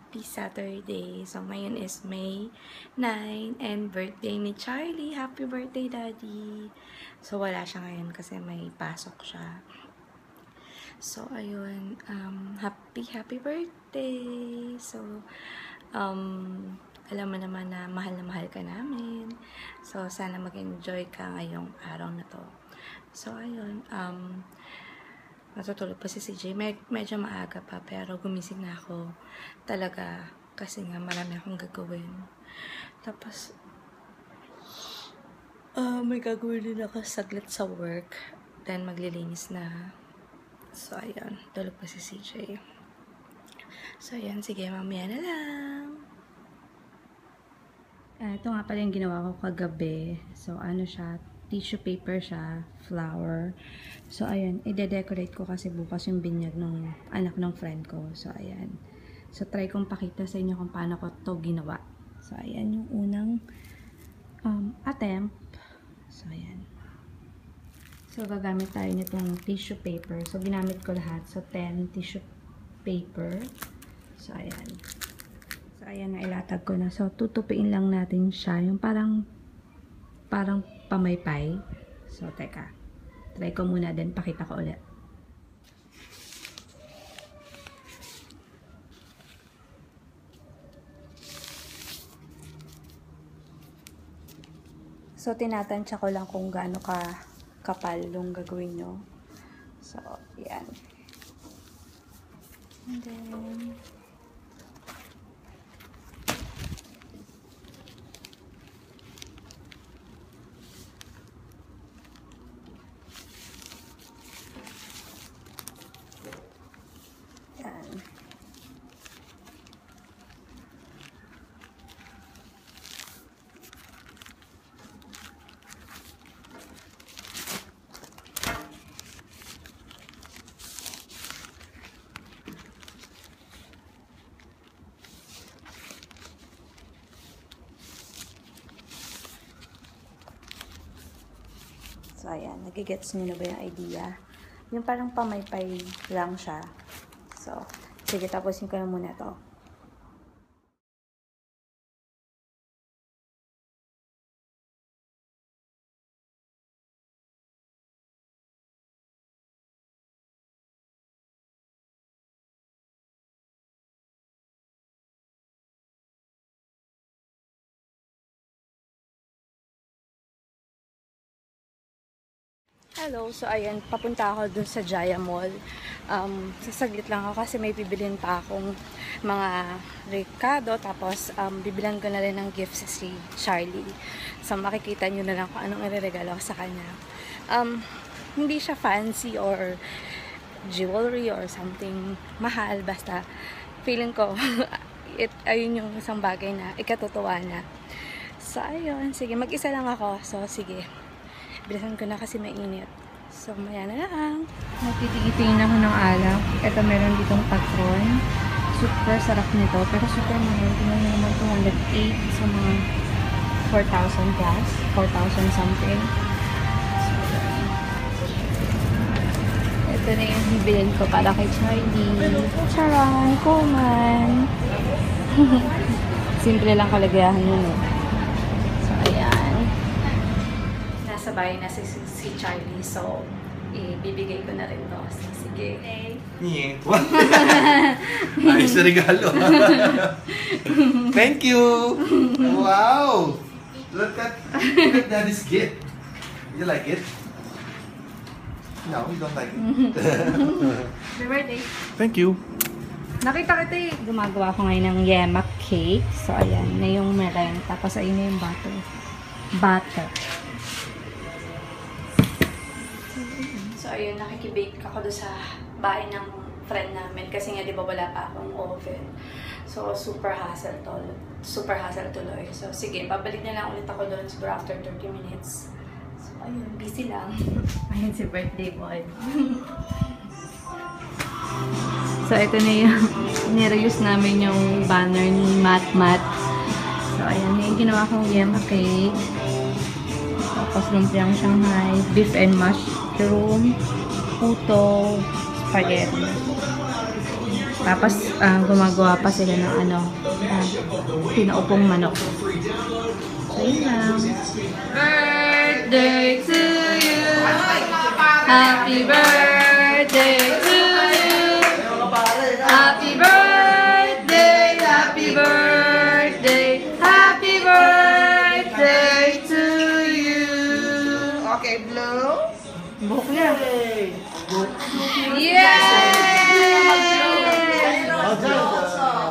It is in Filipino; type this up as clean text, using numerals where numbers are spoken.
Happy Saturday! So, ngayon is May 9 and birthday ni Charlie. Happy birthday, Daddy! So, wala siya ngayon kasi may pasok siya. So, ayun. Happy birthday! So, alam mo naman na mahal ka namin. So, sana mag-enjoy ka ngayong araw na to. So, ayun. Natutulog pa si CJ. Medyo maaga pa, pero gumising na ako talaga kasi nga marami akong gagawin. Tapos, may gagawin din ako saglit sa work. Then, maglilinis na. So, ayun. Tulog pa si CJ. So, ayun. Sige, mamaya na lang. Ito nga pala yung ginawa ko kagabi. So, ano siya, tissue paper siya, flower. So, ayan, i-decorate ko kasi bukas yung binyag ng anak ng friend ko. So, ayan. So, try kong pakita sa inyo kung paano ko to ginawa. So, ayan yung unang attempt. So, ayan. So, gagamit tayo nitong tissue paper. So, ginamit ko lahat. So, 10 tissue paper. So, ayan. So, ayan na, ilatag ko na. So, tutupiin lang natin siya. Yung parang pamaypay. So, teka. Try ko muna, then pakita ko ulit. So, tinatansya ko lang kung gaano kapal yung gagawin nyo. So, yan. And then, so, ayan. Nagigets nyo na ba yung idea? Yung parang pamaypay lang siya. So, sige, tapusin ko na muna to. Hello, so ayan, papunta ako dun sa Jaya Mall. Sasaglit lang ako kasi may bibilin pa akong mga rekado, tapos bibilan ko na rin ng gifts si Charlie. So makikita nyo na lang kung anong ireregalo ko sa kanya. Hindi siya fancy or jewelry or something mahal, basta feeling ko ayun yung isang bagay na ikatutuwa na. So ayun, sige, mag-isa lang ako, so sige. Bilisan ko na kasi mainit. So, maya na lang. Nagtitigipin ako ng alak. Ito, meron ditong Patron. Super sarap nito. Pero super mahal. Tingnan nyo naman 208 sa mga 4,000 plus. 4,000 something. So, ito na yung bibilin ko para kay Charlie. Charan! Kuman! Simple lang kalagayahan yun eh. So, ayan. Nasa bahay na si Charlie, so ibibigay ko na rin to. So, sige. Yeah. Ayos na regalo. Thank you. Wow. Look at Daddy's gift. You like it? No, you don't like it. Happy birthday. Thank you. Nakita kita eh. Gumagawa ko ngayon ng yema cake. So, ayan. Na yung meringue. Tapos, ayun na yung butter. So, ayun, nakikibake ako doon sa bahay ng friend namin. Kasi nga, di ba, wala pa akong oven. So, super hassle tuloy. So, sige, babalik na lang ulit ako doon siguro after 30 minutes. So, ayun, busy lang. Ayun si birthday boy. So, ito na yung nireuse namin yung banner ni Mat. So, ayan, yung ginawa kong yema cake. Tapos, lumpiang Shanghai, beef and mushroom, puto, spaghetti. Tapos, gumagawa pa sila ng pinaupong manok. So, yun lang. Birthday to you. Happy birthday to you. Happy birthday, happy birthday, happy birthday to you. Okay, blue. Buhok niya. Yeah!